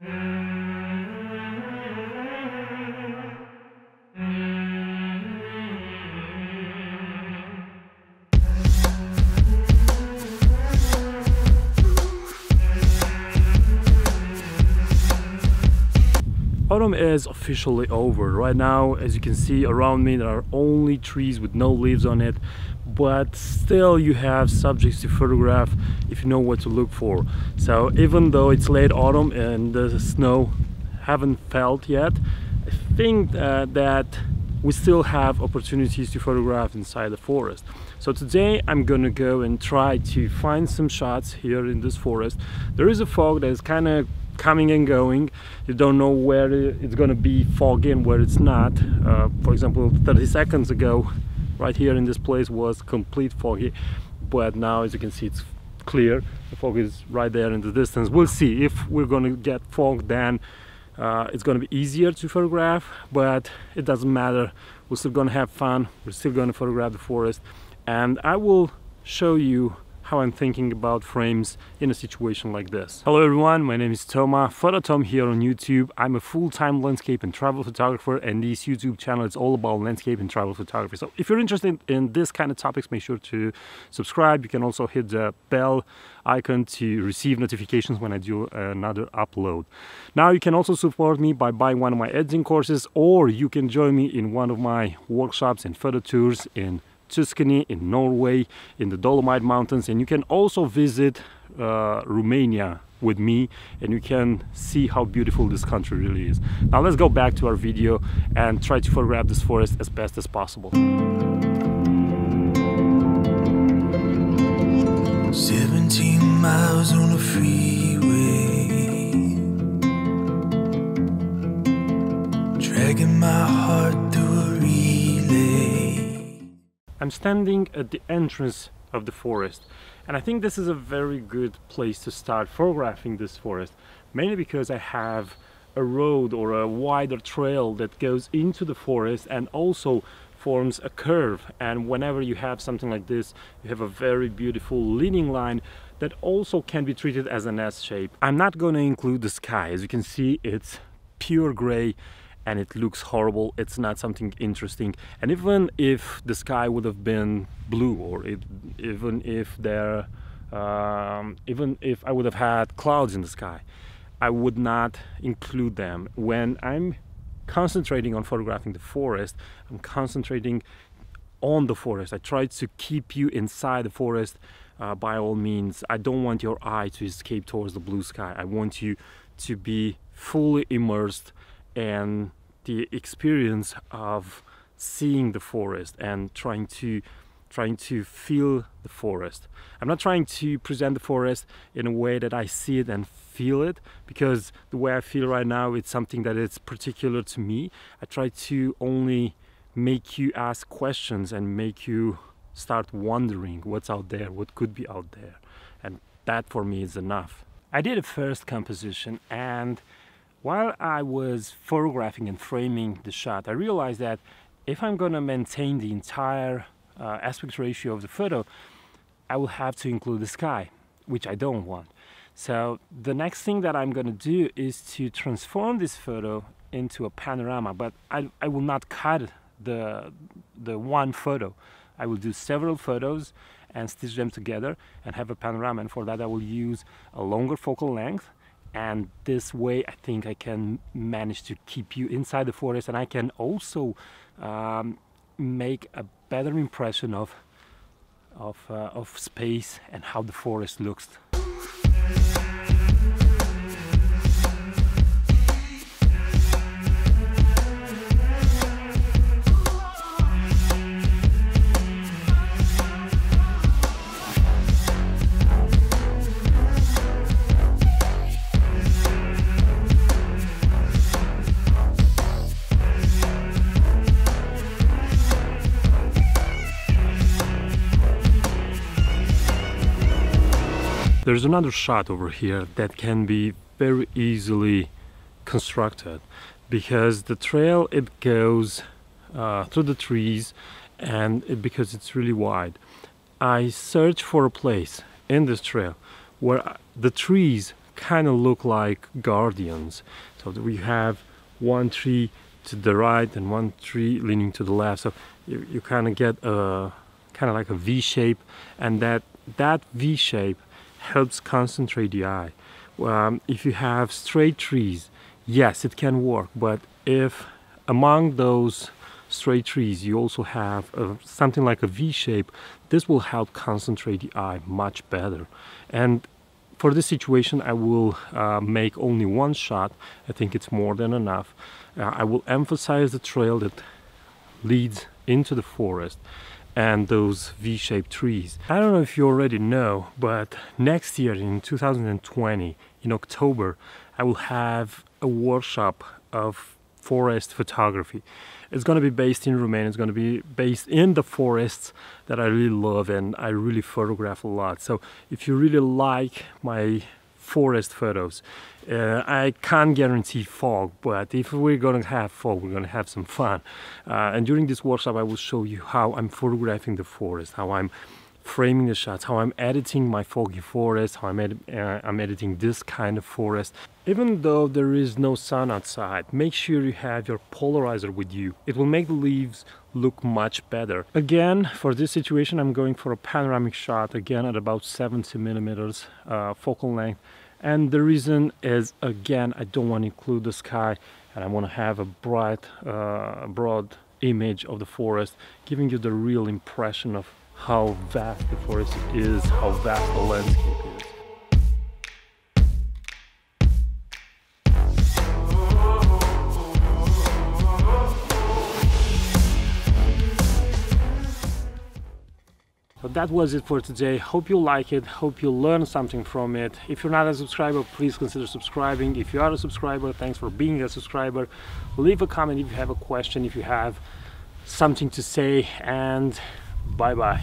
Autumn is officially over. Right now, as you can see around me, there are only trees with no leaves on it, but still you have subjects to photograph if you know what to look for. So even though it's late autumn and the snow haven't felt yet, I think that we still have opportunities to photograph inside the forest. So today I'm gonna go and try to find some shots here in this forest. There is a fog that is kind of coming and going. You don't know where it's gonna be foggy and where it's not. For example, 30 seconds ago right here in this place was complete foggy, but now as you can see it's clear. The fog is right there in the distance. We'll see if we're gonna get fog, then it's gonna be easier to photograph, but it doesn't matter. We're still gonna have fun. We're still gonna photograph the forest, and I will show you how I'm thinking about frames in a situation like this. Hello everyone, my name is Toma, Phototom here on YouTube. I'm a full-time landscape and travel photographer, and this YouTube channel is all about landscape and travel photography. So if you're interested in this kind of topics, make sure to subscribe. You can also hit the bell icon to receive notifications when I do another upload. Now you can also support me by buying one of my editing courses, or you can join me in one of my workshops and photo tours in Tuscany, in Norway, in the Dolomite Mountains, and you can also visit Romania with me, and you can see how beautiful this country really is. Now let's go back to our video and try to photograph this forest as best as possible. 17 miles on the freeway, dragging my heart through a relay. I'm standing at the entrance of the forest, and I think this is a very good place to start photographing this forest, mainly because I have a road or a wider trail that goes into the forest and also forms a curve. And whenever you have something like this, you have a very beautiful leading line that also can be treated as an S shape. I'm not going to include the sky. As you can see, it's pure gray and it looks horrible. It's not something interesting. And even if the sky would have been blue, or even if I would have had clouds in the sky, I would not include them. When I'm concentrating on photographing the forest, I'm concentrating on the forest. I try to keep you inside the forest by all means. I don't want your eye to escape towards the blue sky. I want you to be fully immersed in the experience of seeing the forest and trying to feel the forest. I'm not trying to present the forest in a way that I see it and feel it, because the way I feel right now, it's something that is particular to me. I try to only make you ask questions and make you start wondering what's out there, what could be out there, and that for me is enough. I did a first composition, and while I was photographing and framing the shot, I realized that if I'm going to maintain the entire aspect ratio of the photo, I will have to include the sky, which I don't want. So the next thing that I'm going to do is to transform this photo into a panorama, but I will not cut the one photo. I will do several photos and stitch them together and have a panorama, and for that I will use a longer focal length. And this way I think I can manage to keep you inside the forest, and I can also make a better impression of space and how the forest looks. There's another shot over here that can be very easily constructed, because the trail, it goes through the trees, and because it's really wide, I search for a place in this trail where the trees kind of look like guardians. So we have one tree to the right and one tree leaning to the left, so you kind of get a kind of like a V shape, and that V shape helps concentrate the eye. If you have straight trees, yes, it can work, but if among those straight trees you also have something like a V shape, this will help concentrate the eye much better. And for this situation I will make only one shot. I think it's more than enough. I will emphasize the trail that leads into the forest and those V-shaped trees. I don't know if you already know, but next year in 2020, in October, I will have a workshop of forest photography. It's going to be based in Romania. It's going to be based in the forests that I really love and I really photograph a lot. So if you really like my forest photos, I can't guarantee fog, but if we're going to have fog, we're going to have some fun. And during this workshop I will show you how I'm photographing the forest, how I'm framing the shots, how I'm editing my foggy forest, how I'm editing this kind of forest. Even though there is no sun outside, make sure you have your polarizer with you. It will make the leaves look much better. Again, for this situation I'm going for a panoramic shot, again at about 70 millimeters focal length. And the reason is, again, I don't want to include the sky and I want to have a bright, broad image of the forest, giving you the real impression of how vast the forest is, how vast the landscape is. So that was it for today. Hope you like it, hope you learned something from it. If you're not a subscriber, please consider subscribing. If you are a subscriber, thanks for being a subscriber. Leave a comment if you have a question, if you have something to say, and bye bye.